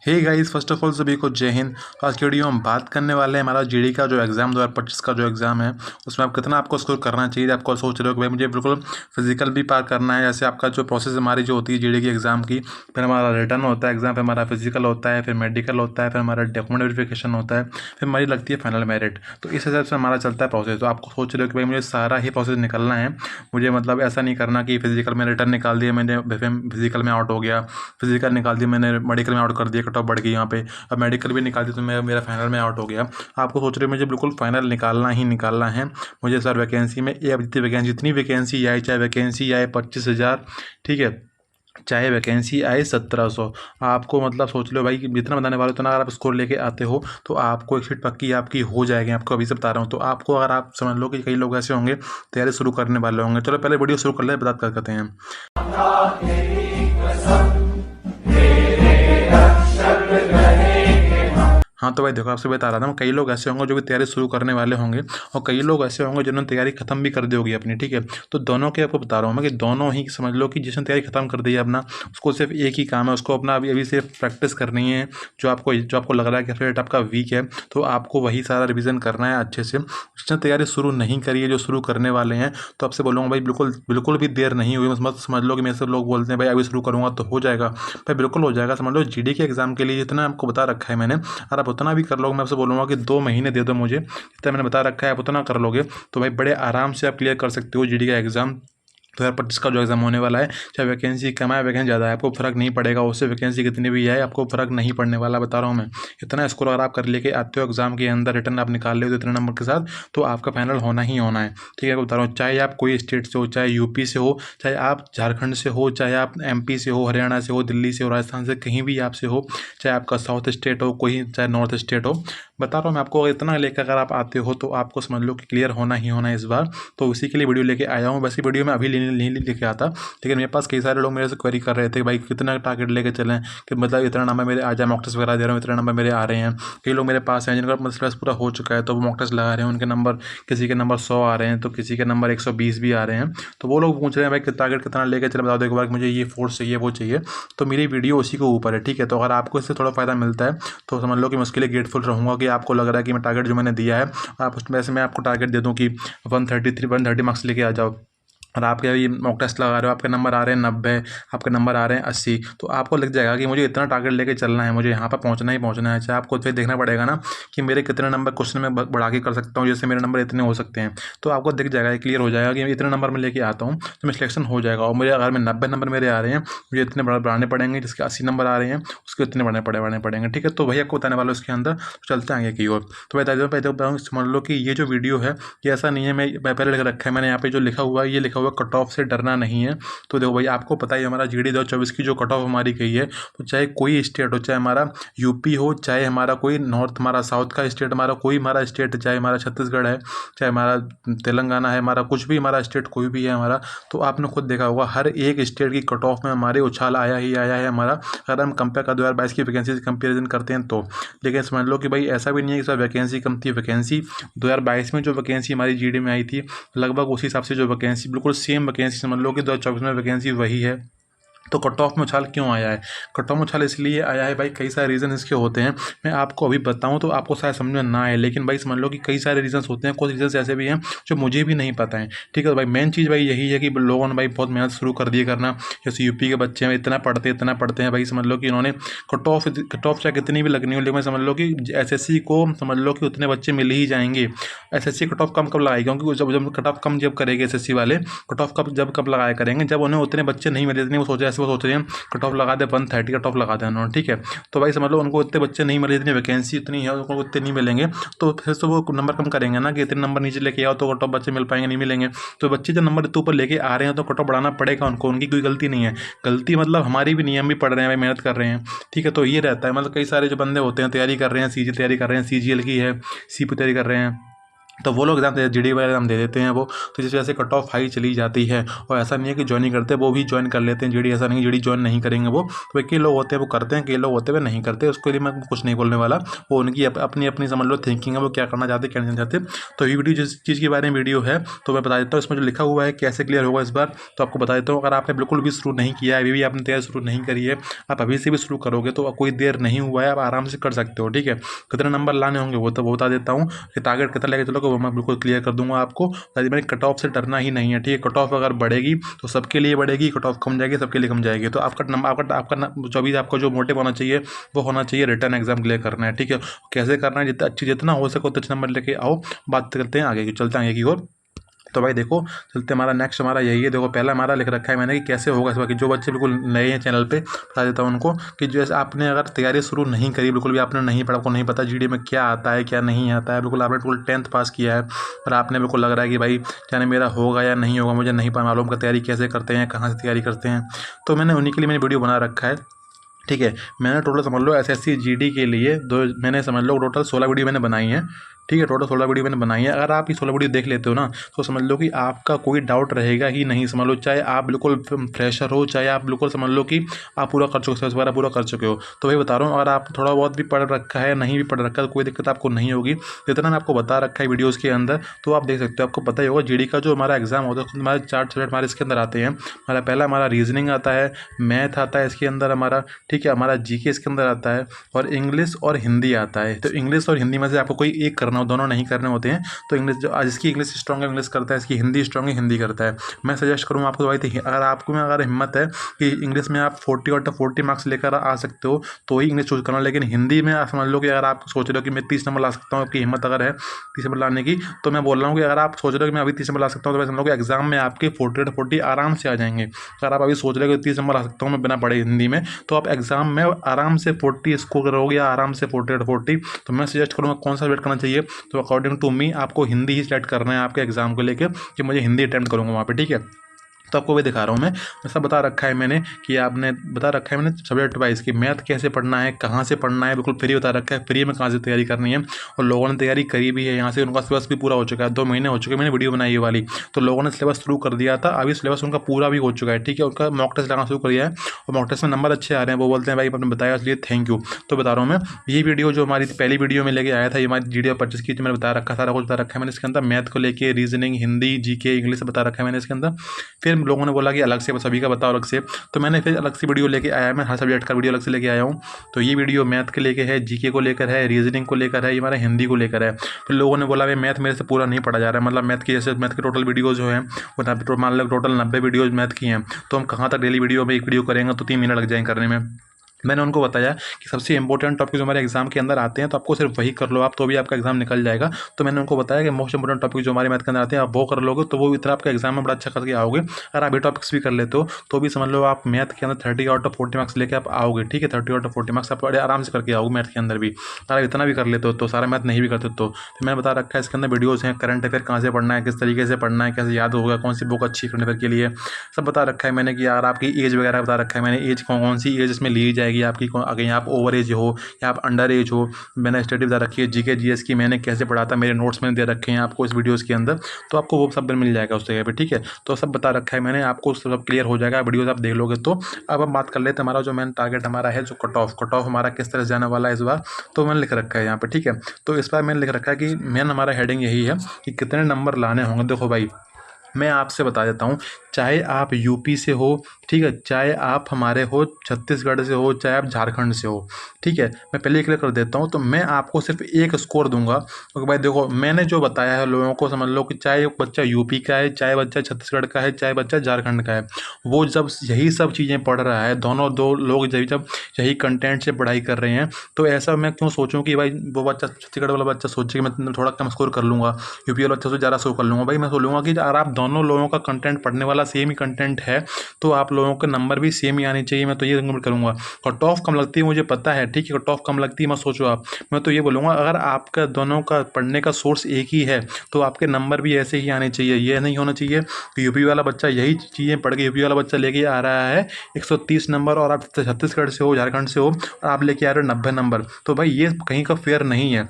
Hey guys, first of all सभी को जय हिंद। आज की वीडियो हम बात करने वाले हैं हमारा जीडी का जो एग्ज़ाम 2025 का जो एग्ज़ाम है उसमें आप कितना आपको स्कोर करना चाहिए। आपको सोच रहे हो कि भाई मुझे बिल्कुल फिजिकल भी पार करना है। जैसे आपका जो प्रोसेस हमारी जो होती है जीडी की एग्ज़ाम की, फिर हमारा रिटर्न होता है एग्ज़ाम, फिर हमारा फिजिकल होता है, फिर मेडिकल होता है, फिर हमारा डॉक्यूमेंट वेरिफिकेशन होता है, फिर हमारी लगती है फाइनल मेरिट। तो इस हिसाब से हमारा चलता है प्रोसेस। तो आपको सोच रहे हो कि भाई मुझे सारा ही प्रोसेस निकलना है, मुझे मतलब ऐसा नहीं करना कि फिजिकल में रिटर्न निकाल दिया मैंने, फिजिकल में आउट हो गया, फिजिकल निकाल दिया मैंने, मेडिकल में आउट कर दिया, कट ऑफ बढ़ गई यहाँ पे, अब मेडिकल भी निकाल दी तो मेरा फाइनल में आउट हो गया। आपको सोच रहे हो मुझे बिल्कुल फाइनल निकालना ही निकालना है। मुझे सर वैकेंसी में ये अब जितनी वैकेंसी आए, चाहे वैकेंसी आए 25,000, ठीक है, चाहे वैकेंसी आए 1700, आपको मतलब सोच लो भाई कि जितना बताने वाले उतना अगर आप स्कोर लेके आते हो तो आपको एक सीट पक्की आपकी हो जाएगी। आपको अभी से बता रहा हूँ। तो आपको अगर आप समझ लो कि कई लोग ऐसे होंगे तैयारी शुरू करने वाले होंगे। चलो पहले वीडियो शुरू कर ले, बात करते हैं। हाँ तो भाई देखो, आपसे बता रहा था, कई लोग ऐसे होंगे जो भी तैयारी शुरू करने वाले होंगे और कई लोग ऐसे होंगे जिन्होंने तैयारी खत्म भी कर दी होगी अपनी, ठीक है। तो दोनों के आपको बता रहा हूँ मैं कि दोनों ही समझ लो कि जिसने तैयारी खत्म कर दी है अपना, उसको सिर्फ एक ही काम है, उसको अपना अभी सिर्फ प्रैक्टिस करनी है। जो आपको लग रहा है कि फेवरेट आपका वीक है तो आपको वही सारा रिविजन करना है अच्छे से। जिसने तैयारी शुरू नहीं करी है, जो शुरू करने वाले हैं, तो आपसे बोलूँगा भाई बिल्कुल भी देर नहीं हुई। मत समझ लो कि मेरे से लोग बोलते हैं भाई अभी शुरू करूँगा तो हो जाएगा। भाई बिल्कुल हो जाएगा। समझ लो जीडी के एग्जाम के लिए जितना आपको बता रखा है मैंने, अगर आप उतना भी कर लोगे, मैं आपसे बोलूँगा कि 2 महीने दे दो मुझे, जितना मैंने बता रखा है आप उतना कर लोगे तो भाई बड़े आराम से आप क्लियर कर सकते हो जीडी का एग्ज़ाम। 2025 का जो एग्ज़ाम होने वाला है, चाहे वैकेंसी कम है वैकेंसी ज़्यादा है, आपको फ़र्क नहीं पड़ेगा। उससे वैकेंसी कितनी भी आए आपको फ़र्क नहीं पड़ने वाला, बता रहा हूँ मैं। इतना स्कोर अगर आप कर लेके आते हो एग्ज़ाम के अंदर, रिटर्न आप निकाल ले हो इतने नंबर के साथ, तो आपका फाइनल होना ही होना है, ठीक है। बता रहा हूँ, चाहे आप कोई स्टेट से हो, चाहे यूपी से हो, चाहे आप झारखंड से हो, चाहे आप एमपी से हो, हरियाणा से हो, दिल्ली से हो, राजस्थान से, कहीं भी आपसे हो, चाहे आपका साउथ स्टेट हो कोई, चाहे नॉर्थ स्टेट हो, बता रहा हूँ मैं आपको। इतना लेकर अगर आप आते हो तो आपको समझ लो कि क्लियर होना ही होना है इस बार। तो उसी के लिए वीडियो लेके आया हूँ। वैसे वीडियो में अभी नहीं लेके आता, लेकिन मेरे पास कई सारे लोग मेरे से क्वेरी कर रहे थे भाई कितना टारगेट लेके चलें, कि मतलब इतना नंबर मेरे आ जाए, मॉक टेस्ट वगैरह दे रहा हूँ, इतना नंबर मेरे आ रहे हैं। कई लोग मेरे पास हैं जिनका मतलब पूरा हो चुका है तो वो मॉक टेस्ट लगा रहे हैं, उनके नंबर, किसी के नंबर 100 आ रहे हैं तो किसी के नंबर 120 भी आ रहे हैं। तो वो लोग पूछ रहे हैं भाई टारगेट कितना लेके चले, बता दो एक बार, मुझे ये फोर्स चाहिए वो चाहिए। तो मेरी वीडियो उसी के ऊपर है, ठीक है। तो अगर आपको इससे थोड़ा फ़ायदा मिलता है तो समझ लो कि मैं उसके लिए ग्रेटफुल रहूँगा कि आपको लग रहा है कि मैं टारगेट जो मैंने दिया है, आप उसमें से मैं आपको टारगेट दे दूँ कि 130 मार्क्स लेके आ जाओ। और आप अभी मॉक टेस्ट लगा रहे हो, आपके नंबर आ रहे हैं 90, आपके नंबर आ रहे हैं 80, तो आपको लग जाएगा कि मुझे इतना टारगेट लेके चलना है, मुझे यहाँ पर पहुँचना ही पहुँचना है। चाहे आपको फिर देखना पड़ेगा ना कि मेरे कितने नंबर क्वेश्चन में बढ़ा के कर सकता हूँ, जैसे मेरे नंबर इतने हो सकते हैं, तो आपको दिख जाएगा, क्लियर हो जाएगा कि मैं इतने नंबर में लेके आता हूँ तो मैं सिलेक्शन हो जाएगा। और मुझे अगर मैं 90 नंबर मेरे आ रहे हैं, मुझे इतने बढ़ाने पड़ेंगे, जिसके 80 नंबर आ रहे हैं उसके इतने बढ़ाने पड़ेंगे, ठीक है। तो वही आपको बताने वाला उसके अंदर, तो चलते आगे की ओर। तो बता दो, समझ लो कि ये जो वीडियो है ये ऐसा नहीं है, मैं पहले लिख रखा है मैंने यहाँ पे जो लिखा हुआ है, ये लिखा हुआ कट ऑफ से डरना नहीं है। तो देखो भाई, आपको पता ही हमारा जीडी 2024 की जो कट ऑफ हमारी गई है, तो चाहे कोई स्टेट हो, चाहे हमारा यूपी हो, चाहे हमारा कोई नॉर्थ, हमारा साउथ का स्टेट, हमारा कोई हमारा स्टेट, चाहे हमारा छत्तीसगढ़ है, चाहे हमारा तेलंगाना है, हमारा कुछ भी हमारा स्टेट कोई भी है हमारा, तो आपने खुद देखा होगा हर एक स्टेट की कट ऑफ में हमारे उछाल आया ही आया है हमारा। अगर हम कंपेयर कर 2022 की वैकेंसी से कंपेरिजन करते हैं तो, लेकिन समझ लो कि भाई ऐसा भी नहीं है कि सर वैकेंसी कम थी। वैकेंसी 2022 में जो वैकेंसी हमारी जीडी में आई थी, लगभग उसी हिसाब से जो वैकेंसी, बिल्कुल सेम वैकेंसी समझ लो कि 2024 में वैकेंसी वही है। तो कट ऑफ में उछाल क्यों आया है? कट ऑफ में उछाल इसलिए आया है भाई, कई सारे रीज़न इसके होते हैं। मैं आपको अभी बताऊं तो आपको शायद समझ में ना आए, लेकिन भाई समझ लो कि कई सारे रीजंस होते हैं, कुछ रीजंस ऐसे भी हैं जो मुझे भी नहीं पता है, ठीक है। तो भाई मेन चीज़ भाई यही है कि लोगों ने भाई बहुत मेहनत शुरू कर दी करना। जैसे यूपी के बच्चे हैं, इतना पढ़ते हैं भाई, समझ लो कि इन्होंने कट ऑफ चाहे कितनी भी लगनी हो, लेकिन समझ लो कि एसएससी को समझ लो कि उतने बच्चे मिल ही जाएंगे। एसएससी कट ऑफ कब लगाएगी? क्योंकि जब कट ऑफ कम जब करेंगे एसएससी वाले, कट ऑफ कब लगाया करेंगे जब उन्हें उतने बच्चे नहीं मिले, इतने वो सोच रहे हैं कट ऑफ लगा दे, 130 कट ऑफ लगा दें उन्होंने, ठीक है। तो भाई समझ लो उनको इतने बच्चे नहीं मिले, इतनी वैकेंसी इतनी है, उनको इतने नहीं मिलेंगे, तो फिर तो वो नंबर कम करेंगे ना कि इतने नंबर नीचे लेके आओ तो कट ऑफ बच्चे मिल पाएंगे, नहीं मिलेंगे। तो बच्चे जब नंबर इतने ऊपर लेके आ रहे हैं तो कट ऑफ बढ़ाना पड़ेगा उनको, उनकी कोई गलती नहीं है। गलती मतलब हमारी भी नहीं है, हम भी पढ़ रहे हैं भाई, मेहनत कर रहे हैं, ठीक है। तो ये रहता है, मतलब कई सारे जो बंदे होते हैं तैयारी कर रहे हैं, सीजी तैयारी कर रहे हैं, सीजीएल की है, सीपी तैयारी कर रहे हैं, तो वो लोग एग्जाम जीडी वगैरह एग्जाम दे देते हैं वो, तो जिस वजह से कट ऑफ हाई चली जाती है। और ऐसा नहीं है कि ज्वाइन नहीं करते, वो भी ज्वाइन कर लेते हैं जीडी, ऐसा नहीं जीडी ज्वाइन नहीं करेंगे वो। तो कई लोग होते हैं वो करते हैं, कई लोग होते हैं वो नहीं करते, उसके लिए मैं कुछ नहीं बोलने वाला। वो उनकी अपनी अपनी समझ लो थिंकिंग है, वो क्या करना चाहते क्या नहीं चाहते। तो ये वीडियो जिस चीज़ के बारे में वीडियो है तो मैं बता देता हूँ, इसमें जो लिखा हुआ है कैसे क्लियर होगा इस बार, तो आपको बता देता हूँ। अगर आपने बिल्कुल भी शुरू नहीं किया है, अभी भी आपने तैयारी शुरू नहीं करी है, आप अभी से भी शुरू करोगे तो कोई देर नहीं हुआ है, आप आराम से कर सकते हो। ठीक है, कितने नंबर लाने होंगे वो तो बता देता हूँ, कि टारगेट कितना लेके चलोगे वो मैं बिल्कुल क्लियर कर दूंगा आपको। मैंने कट ऑफ से डरना ही नहीं है। ठीक है, कट ऑफ अगर बढ़ेगी तो सबके लिए बढ़ेगी, कट ऑफ कम जाएगी सबके लिए कम जाएगी। तो आपका नंबर आपका जो भी आपका जो मोटिव होना चाहिए वो होना चाहिए रिटर्न एग्जाम क्लियर करना है। ठीक है, कैसे करना है, जितना हो सके उतना अच्छे नंबर लेके आओ। बात करते हैं आगे की, चलते हैं आगे की ओर। तो भाई देखो चलते, हमारा नेक्स्ट हमारा यही है। देखो पहला हमारा लिख रखा है मैंने कि कैसे होगा इस बार, कि जो बच्चे बिल्कुल नए हैं चैनल पे, बता देता हूँ उनको कि जैसे आपने अगर तैयारी शुरू नहीं करी, बिल्कुल भी आपने नहीं पढ़ा, आपको नहीं पता जीडी में क्या आता है क्या नहीं आता है, बिल्कुल आपने बिल्कुल 10th पास किया है और आपने बिल्कुल लग रहा है कि भाई जाने मेरा होगा या नहीं होगा, मुझे नहीं मालूम का तैयारी कैसे करते हैं, कहाँ से तैयारी करते हैं। तो मैंने उन्हीं के लिए मैंने वीडियो बना रखा है। ठीक है, मैंने टोटल समझ लो एसएससी जीडी के लिए मैंने समझ लो टोटल 16 वीडियो मैंने बनाई है। ठीक है, टोटल 16 वीडियो मैंने बनाई है। अगर आप ये 16 वीडियो देख लेते हो ना तो समझ लो कि आपका कोई डाउट रहेगा ही नहीं। समझ लो चाहे आप बिल्कुल फ्रेशर हो, चाहे आप बिल्कुल समझ लो कि आप पूरा कर चुके हो, वगैरह पूरा कर चुके हो। तो वही बता रहा हूँ, अगर आप थोड़ा बहुत भी पढ़ रखा है, नहीं भी पढ़ रखा है, तो कोई दिक्कत आपको नहीं होगी। जितना मैं आपको बता रखा है वीडियोज़ के अंदर तो आप देख सकते हो, आपको पता ही होगा जीडी का जो हमारा एग्जाम होता है हमारे 4 सब्जेक्ट हमारे इसके अंदर आते हैं। हमारा पहला हमारा रीजनिंग आता है, मैथ आता है इसके अंदर हमारा। ठीक है, हमारा जीके इसके अंदर आता है और इंग्लिश और हिंदी आता है। तो इंग्लिश और हिंदी में से आपको कोई एक करना हो, दोनों नहीं करने होते हैं। तो इंग्लिश जो जिसकी इंग्लिश स्ट्रॉन्ग है इंग्लिश करता है, इसकी हिंदी स्ट्रॉन्ग है हिंदी करता है। मैं सजेस्ट करूँगा आपको भाई, अगर आपको में अगर हिम्मत है कि इंग्लिश में आप 40 और 40 मार्क्स लेकर आ सकते हो तो ही इंग्लिश चूज करना। लेकिन हिंदी में आप समझ लो कि अगर आप सोच रहे हो कि मैं 30 नंबर ला सकता हूँ, आपकी हिम्मत अगर है 30 नंबर लाने की, तो मैं बोल रहा हूँ कि अगर आप सोच रहे हो कि मैं अभी 30 नंबर ला सकता हूँ तो मैं समझ लो कि एग्जाम में आपके 40 40 आराम से आ जाएंगे। अगर आप अभी सोच रहे हो कि 30 नंबर ला सकता हूँ मैं बिना पढ़े हिंदी में, तो आप एग्जाम में आराम से 40 स्कोर करोगे, आराम से 40 40। तो मैं सजेस्ट करूँगा कौन सा वेट करना चाहिए, तो अकॉर्डिंग टू मी आपको हिंदी ही सेलेक्ट करना है आपके एग्जाम को लेकर कि मुझे हिंदी अटेम्प्ट करूँगा वहाँ पे। ठीक है, तो आपको वही दिखा रहा हूँ मैं सब बता रखा है मैंने कि आपने बता रखा है मैंने सब्जेक्ट वाइज कि मैथ कैसे पढ़ना है, कहाँ से पढ़ना है, बिल्कुल फ्री बता रखा है, फ्री में कहाँ से तैयारी करनी है। और लोगों ने तैयारी करी भी है, यहाँ से उनका सिलेबस भी पूरा हो चुका है, 2 महीने हो चुके, मैंने वीडियो बनाई ये वाली। तो लोगों ने सिलेबस शुरू कर दिया था, अभी सिलेबस उनका पूरा भी हो चुका है। ठीक है, उनका मॉक टेस्ट लगाना शुरू कर दिया है और मॉक टेस्ट में नंबर अच्छे आ रहे हैं। वो बोलते हैं भाई आपने बताया इसलिए थैंक यू। तो बता रहा हूँ मैं, ये वीडियो जो हमारी पहली वीडियो में लेके आया था, ये हमारी जीडी परचेस की, जो मैंने बता रखा सारा कुछ बता रखा है मैंने इसके अंदर, मैथ को लेके, रीजनिंग, हिंदी, जीके, इंग्लिश बता रखा है मैंने इसके अंदर। फिर लोगों ने बोला कि अलग से सभी का बताओ अलग से, तो मैंने फिर अलग से वीडियो लेके आया, मैं हर सब्जेक्ट का वीडियो अलग से लेके आया हूँ। तो ये वीडियो मैथ के लेके है, जीके को लेकर है, रीजनिंग को लेकर है, ये हमारा हिंदी को लेकर है। फिर लोगों ने बोला भाई मैथ मेरे से पूरा नहीं पढ़ा जा रहा है, मतलब मैथ की जैसे मैथ के टोटल वीडियो जो है वो मान लो टोटल 90 वीडियोज मैथ की हैं, तो हम कहाँ तक डेली वीडियो में एक वीडियो करेंगे तो 3 महीने लग जाएंगे करने में। मैंने उनको बताया कि सबसे इंपॉर्टेंट टॉपिक जो हमारे एग्जाम के अंदर आते हैं तो आपको सिर्फ वही कर लो आप, तो भी आपका एग्जाम निकल जाएगा। तो मैंने उनको बताया कि मोस्ट इंपॉर्टेंट टॉपिक जो हमारे मैथ के अंदर आते हैं आप वो कर लोगे तो वो इतना आपका एग्जाम में बड़ा अच्छा करके आओगे। अगर आप ये टॉपिक्स भी कर लेते हो तो भी समझ लो आप मैथ के अंदर 30 आउट ऑफ 40 मार्क्स लेके आप आओगे। ठीक है, 30 आउट ऑफ 40 मार्क्स आप बड़े आराम से करके आओगे मैथ के अंदर भी। अगर आप इतना भी कर लेते हो तो सारा मैथ नहीं भी करते तो मैंने बता रखा है इसके अंदर वीडियोज़ हैं, करंट अफेयर कहाँ से पढ़ना है, किस तरीके से पढ़ना है, कैसे याद होगा, कौन सी बुक अच्छी करंट अफेयर के लिए, सब बता रखा है मैंने। कि यार आपकी एज वगैरह बता रखा है मैंने, एज कौन सी एज इसमें ली जाएगी आपकी, अगर आप ओवर एज हो या आप अंडर एज हो, मैंने स्टडी बता रखी है। जीके जीएस की मैंने कैसे पढ़ा था, मेरे नोट्स मैंने दे रखे हैं आपको इस वीडियोस के अंदर, तो आपको वो सब मिल जाएगा उस जगह पे। ठीक है, तो सब बता रखा है मैंने आपको, सब क्लियर हो जाएगा वीडियोस आप देख लोगे तो। अब हम बात कर लेते हैं हमारा जो मेन टारगेट हमारा है, जो कट ऑफ हमारा किस तरह से जाने वाला है इस बार, तो मैंने लिख रखा है यहाँ पे। ठीक है, तो इस बार मैंने लिख रखा है कि मेन हमारा हेडिंग यही है कि कितने नंबर लाने होंगे। देखो भाई मैं आपसे बता देता हूँ, चाहे आप यूपी से हो, ठीक है, चाहे आप हमारे हो छत्तीसगढ़ से हो, चाहे आप झारखंड से हो, ठीक है, मैं पहले क्लियर कर देता हूँ। तो मैं आपको सिर्फ एक स्कोर दूंगा क्योंकि भाई देखो मैंने जो बताया है लोगों को समझ लो कि चाहे बच्चा यूपी का है, चाहे बच्चा छत्तीसगढ़ का है, चाहे बच्चा झारखंड का है, वो जब यही सब चीज़ें पढ़ रहा है, दोनों दो लोग जब यही कंटेंट से पढ़ाई कर रहे हैं, तो ऐसा मैं क्यों सोचूं कि भाई वो बच्चा छत्तीसगढ़ वाला बच्चा सोचे कि मैं थोड़ा कम स्कोर कर लूँगा, यूपी वाला बच्चा से ज़्यादा स्कोर कर लूँगा। भाई मैं सोचूंगा कि अगर आप दोनों लोगों का कंटेंट पढ़ने वाला सेम ही कंटेंट है तो आप लोगों के नंबर भी सेम ही आने चाहिए। मैं तो ये रिकमेंड करूँगा। कट ऑफ कम लगती है मुझे पता है, ठीक है, कट ऑफ कम लगती है, मत सोचो आप। मैं तो ये बोलूँगा अगर आपका दोनों का पढ़ने का सोर्स एक ही है तो आपके नंबर भी ऐसे ही आने चाहिए। ये नहीं होना चाहिए कि यूपी वाला बच्चा यही चीज़ें पढ़ के यूपी वाला बच्चा लेके आ रहा है 130 नंबर और आप छत्तीसगढ़ से हो, झारखंड से हो और आप लेके आ रहे हो 90 नंबर, तो भाई ये कहीं का फेयर नहीं है।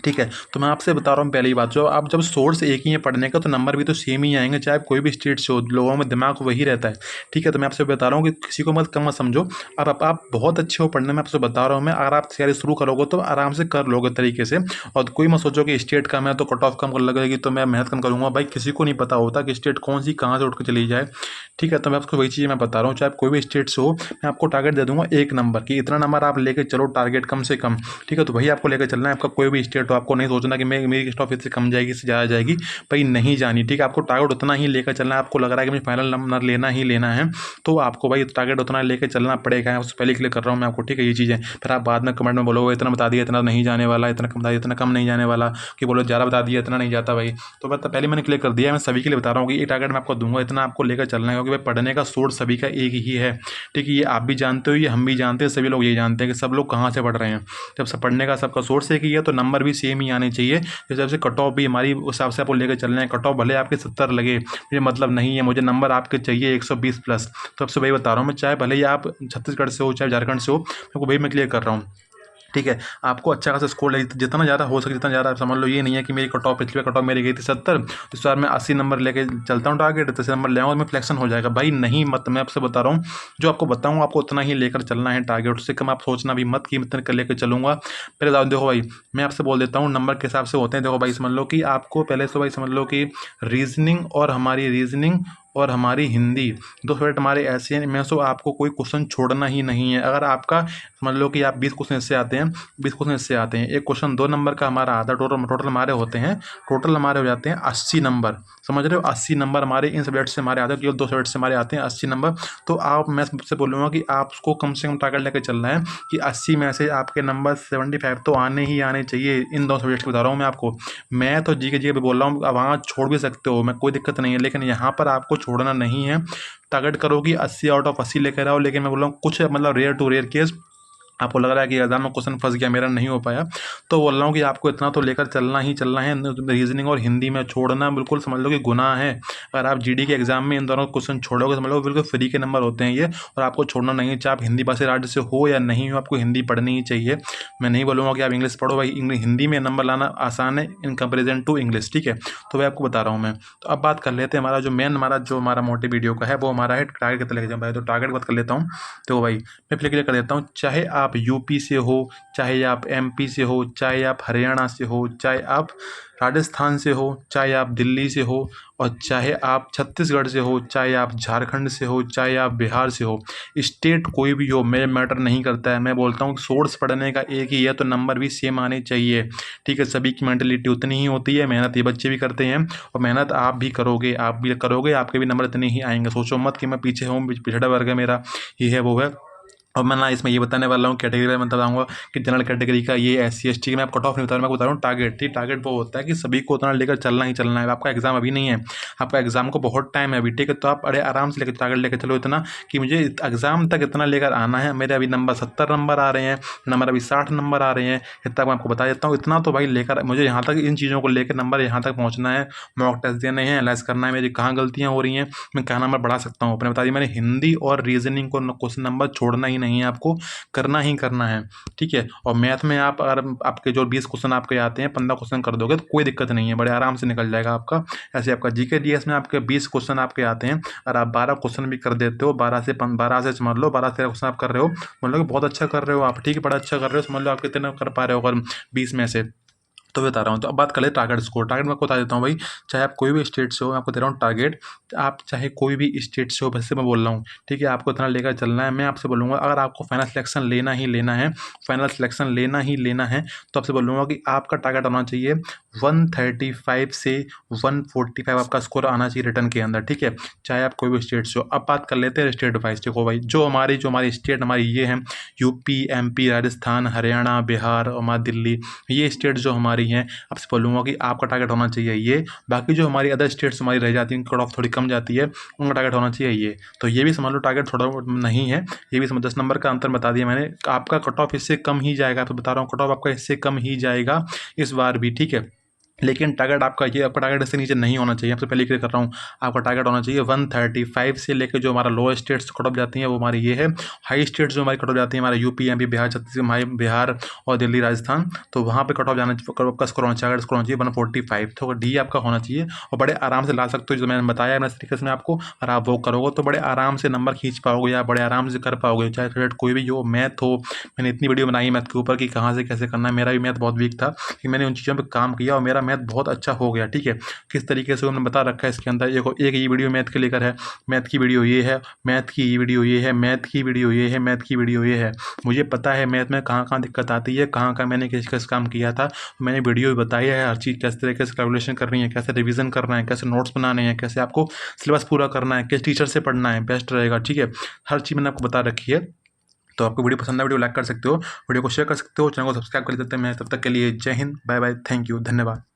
ठीक है। तो मैं आपसे बता रहा हूँ पहली बात, जो आप जब सोर्स एक ही है पढ़ने का तो नंबर भी तो सेम ही आएंगे, चाहे आप कोई भी स्टेट से हो, लोगों में दिमाग वही रहता है। ठीक है, तो मैं आपसे बता रहा हूँ कि किसी को मत कम मत समझो। आप बहुत अच्छे हो पढ़ने में, आपसे बता रहा हूँ मैं, अगर आप तैयारी शुरू करोगे तो आराम से कर लोगे तरीके से। और कोई मत सोचो कि स्टेट कम है तो कट ऑफ कम कर लगेगी तो मैं मेहनत कम करूँगा। भाई किसी को नहीं पता होता कि स्टेट कौन सी कहाँ से उठ के चली जाए। ठीक है, तो मैं आपको वही चीज़ मैं बता रहा हूँ, चाहे आप कोई भी स्टेट से हो, मैं आपको टारगेट दे दूंगा एक नंबर की, इतना नंबर आप लेके चलो टारगेट कम से कम। ठीक है, तो वही आपको लेकर चलना है। आपका कोई भी स्टेट हो, आपको नहीं सोचना कि मेरी स्टॉप इससे कम जाएगी, इससे ज़्यादा जाएगी, भाई नहीं जानी। ठीक है, आपको टारगेट उतना ही लेकर चलना है। आपको लग रहा है कि मुझे फाइनल नंबर लेना ही लेना है, तो आपको भाई टारगेट उतना लेकर चलना पड़ेगा। उससे पहले क्लियर कर रहा हूँ मैं आपको। ठीक है, ये चीज़ें फिर आप बाद में कमेंट में बोलोगे इतना बता दिया, इतना नहीं जाने वाला, इतना कम बता दिया, इतना कम नहीं जाने वाला, कि बोलो ज़्यादा बता दिया, इतना नहीं जाता भाई। तो बता पहले मैंने क्लियर कर दिया, मैं सभी के लिए बता रहा हूँ कि ये टारगेट मैं आपको दूंगा, इतना आपको लेकर चलना है, क्योंकि भाई पढ़ने का सोर्स सभी का एक ही है। ठीक है, ये आप भी जानते हो, ये हम भी जानते हैं, सभी लोग ये जानते हैं कि सब लोग कहाँ से पढ़ रहे हैं। जब सब पढ़ने का सबका सोर्स एक ही है तो नंबर भी सेम ही आने चाहिए। जिस हिसाब से कट ऑफ भी हमारी उस हिसाब से आपको लेकर चलना है। कट ऑफ भले आपके 70 लगे, मुझे मतलब नहीं है, मुझे नंबर आपके चाहिए 120 प्लस। तो आपसे वही बता रहा हूँ मैं, चाहे भले ही आप छत्तीसगढ़ से हो चाहे झारखंड से हो, आपको वही मैं क्लियर कर रहा हूँ। ठीक है, आपको अच्छा खासा स्कोर लगे, जितना ज़्यादा हो सके जितना ज़्यादा। समझ लो ये नहीं है कि मेरी कट ऑफ पिछले कट ऑफ मेरी गई थी 70, इस बार मैं 80 नंबर लेके चलता हूँ टारगेट, 10 नंबर ले आऊँ और मैं फ्लेक्शन हो जाएगा। भाई नहीं, मत, मैं आपसे बता रहा हूँ, जो आपको बताऊँ आपको उतना ही लेकर चलना है टारगेट। उससे कम आप सोचना भी मत कि मैं लेकर चलूँगा। पहले देखो भाई, मैं आपसे बोल देता हूँ नंबर के हिसाब से होते हैं। देखो भाई समझ लो कि आपको पहले से भाई समझ लो कि रीजनिंग और हमारी हिंदी, दो सब्जेक्ट हमारे ऐसे हैं, मैं सो आपको कोई क्वेश्चन छोड़ना ही नहीं है। अगर आपका समझ लो कि आप 20 क्वेश्चन इससे आते हैं, 20 क्वेश्चन इससे आते हैं, एक क्वेश्चन 2 नंबर का हमारा आता है, टोटल हमारे होते हैं, टोटल हमारे हो जाते हैं 80 नंबर। समझ रहे हो, 80 नंबर हमारे इन सब्जेक्ट से हमारे आते हैं, केवल 2 सब्जेक्ट से हमारे आते हैं 80 नंबर। तो मैं सबसे बोलूँगा कि आपको कम से कम टारगेट लेकर चलना है कि 80 में से आपके नंबर 75 तो आने ही आने चाहिए। इन 2 सब्जेक्ट के बता रहा हूँ मैं आपको। मैं तो जी के जी पे बोल रहा हूँ, अब वहाँ छोड़ भी सकते हो, मैं कोई दिक्कत नहीं है, लेकिन यहाँ पर आपको छोड़ना नहीं है। टारगेट करो कि 80 आउट ऑफ 80 लेकर आओ। लेकिन मैं बोल रहा हूँ कुछ मतलब रेयर टू रेयर केस आपको लग रहा है कि एग्जाम में क्वेश्चन फंस गया, मेरा नहीं हो पाया, तो बोल रहा हूँ कि आपको इतना तो लेकर चलना ही चलना है। रीजनिंग और हिंदी में छोड़ना बिल्कुल समझ लो कि गुनाह है। अगर आप जीडी के एग्जाम में इन दोनों क्वेश्चन छोड़ोगे, समझ लो बिल्कुल फ्री के नंबर होते हैं ये, और आपको छोड़ना नहीं है। चाहे आप हिंदी भाषी राज्य से हो या नहीं हो, आपको हिंदी पढ़नी ही चाहिए। मैं नहीं बोलूँगा कि आप इंग्लिश पढ़ो, भाई हिंदी में नंबर लाना आसान है इन कंपेरिजन टू इंग्लिश। ठीक है, तो वह आपको बता रहा हूँ मैं। तो अब बात कर लेते हैं, हमारा जो मेन हमारा मोटिव वीडियो का है वो हमारा है टारगेट कितना लेके जाऊँ भाई। तो टारगेट बात कर लेता हूँ। तो भाई मैं क्लियर कर देता हूँ, चाहे आप यूपी से हो, चाहे आप एमपी से हो, चाहे आप हरियाणा से हो, चाहे आप राजस्थान से हो, चाहे आप दिल्ली से हो, और चाहे आप छत्तीसगढ़ से हो, चाहे आप झारखंड से हो, चाहे आप बिहार से हो, स्टेट कोई भी हो, मेरे मैटर नहीं करता है। मैं बोलता हूँ सोर्स पढ़ने का एक ही है तो नंबर भी सेम आने चाहिए। ठीक है, सभी की मेंटलिटी उतनी ही होती है, मेहनत ये बच्चे भी करते हैं और मेहनत आप भी करोगे, आपके भी नंबर इतने ही आएंगे। सोचो मत कि मैं पीछे हूँ, पिछड़ा वर्ग है मेरा, ये है वो है। और मैं ना इसमें ये बताने वाला हूँ कैटेगरी में, मैं बताऊँगा कि जनरल कैटेगरी का ये SC ST का मैं कट ऑफ नहीं बता रहा हूँ, मैं बता रहा हूँ टारगेट। ठीक, टारगेट वो होता है कि सभी को उतना लेकर चलना ही चलना है। आपका एग्जाम अभी नहीं है, आपका एग्जाम को बहुत टाइम है अभी। ठीक है, तो आप अरे आराम से लेकर टारगेट लेकर चलो इतना कि मुझे एग्जाम तक इतना लेकर आना है। मेरे अभी नंबर 70 नंबर आ रहे हैं, नंबर अभी 60 नंबर आ रहे हैं, इतना मैं आपको बता देता हूँ। इतना तो भाई लेकर मुझे यहाँ तक इन चीज़ों को लेकर नंबर यहाँ तक पहुँचना है। मॉक टेस्ट देने हैं, एनालाइज करना है मेरी कहाँ गलतियाँ हो रही हैं, मैं कहाँ नंबर बढ़ा सकता हूँ अपने। बता दी मैंने, हिंदी और रीजनिंग को क्वेश्चन नंबर छोड़ना ही नहीं है, आपको करना ही करना है। ठीक है, और मैथ में आप अगर आपके जो 20 क्वेश्चन आपके आते हैं 15 क्वेश्चन कर दोगे तो कोई दिक्कत नहीं है, बड़े आराम से निकल जाएगा आपका। ऐसे आपका जीके जीएस में आपके 20 क्वेश्चन आपके आते हैं, और आप 12 क्वेश्चन भी कर देते हो, 12 से समझ लो 12-13 क्वेश्चन आप कर रहे हो, मतलब कि बहुत अच्छा कर रहे हो आप। ठीक है, बड़ा अच्छा कर रहे हो, समझ लो आप कितने कर पा रहे हो अगर 20 में से। तो बता रहा हूँ। तो अब बात कर ले टारगेट स्कोर। टारगेट मैं आपको बता देता हूँ भाई, चाहे आप कोई भी स्टेट से हो, मैं आपको दे रहा हूँ टारगेट। आप चाहे कोई भी स्टेट से हो, वैसे मैं बोल रहा हूँ, ठीक है, आपको इतना लेकर चलना है। मैं आपसे बोलूँगा अगर आपको फाइनल सिलेक्शन लेना ही लेना है, फाइनल सिलेक्शन लेना ही लेना है, तो आपसे बोलूँगा कि आपका टारगेट होना चाहिए 135 से 145 आपका स्कोर आना चाहिए रिटर्न के अंदर। ठीक है, चाहे आप कोई भी स्टेट से हो। अब बात कर लेते हैं स्टेट वाइज। देखो भाई, जो हमारी स्टेट हमारी ये है, यूपी, एमपी, राजस्थान, हरियाणा, बिहार और हमारा दिल्ली, ये स्टेट जो हमारी हैं, आपसे बोलूँगा कि आपका टारगेट होना चाहिए ये। बाकी जो हमारी अदर स्टेट्स हमारी रह जाती हैं, कट ऑफ थोड़ी कम जाती है, उनका टारगेट होना चाहिए ये। तो ये भी समझ लो टारगेट थोड़ा नहीं है, ये भी समझ, 10 नंबर का अंतर बता दिया मैंने। आपका कट ऑफ इससे कम ही जाएगा, आपको बता रहा हूँ, कट ऑफ आपका इससे कम ही जाएगा इस बार भी। ठीक है, लेकिन टारगेट आपका टारगेट इससे नीचे नहीं होना चाहिए। सबसे पहले क्लियर कर रहा हूँ, आपका टारगेट होना चाहिए 135 से लेकर जो हमारा लो स्टेट्स कट ऑफ जाती हैं वो हमारी ये है। हाई स्टेट्स जो हमारी कट ऑफ जाती है हमारा यूपी, एमपी, बिहार, छत्तीसगढ़, बिहार और दिल्ली, राजस्थान, तो वहाँ पे कट ऑफ जाना का स्कोर होना चाहिए 145, तो डी आपका होना चाहिए और बड़े आराम से ला सकते हो। जो मैंने बताया इस तरीके से आपको, और आप वो करोगे तो बड़े आराम से नंबर खींच पाओगे या बड़े आराम से कर पाओगे, चाहे सब्जेक्ट कोई भी हो, मैथ हो। मैंने इतनी वीडियो बनाई मैथ के ऊपर कि कहाँ से कैसे करना है। मेरा भी मैथ बहुत वीक था कि मैंने उन चीज़ों पर काम किया और मेरा मैथ बहुत अच्छा हो गया। ठीक है, किस तरीके से हमने बता रखा है इसके अंदर। एक ये वीडियो मैथ के लेकर है, मैथ की वीडियो ये है, मैथ की वीडियो ये है, मैथ की वीडियो ये है, मैथ की वीडियो ये है। मुझे पता है मैथ में कहाँ कहाँ दिक्कत आती है, कहाँ कहाँ मैंने किस किस काम किया था। मैंने वीडियो भी बताई है हर चीज़, किस तरीके से कैलकुलेशन करनी है, कैसे रिवीजन करना है, कैसे नोट्स बनाने हैं, कैसे आपको सिलेबस पूरा करना है, किस टीचर से पढ़ना है बेस्ट रहेगा। ठीक है, हर चीज़ मैंने आपको बता रखी है। तो आपको वीडियो पसंद है, वीडियो लाइक कर सकते हो, वीडियो को शेयर कर सकते हो, चैनल को सब्सक्राइब कर देते हैं। मैं तब तक के लिए जय हिंद, बाय बाय, थैंक यू, धन्यवाद।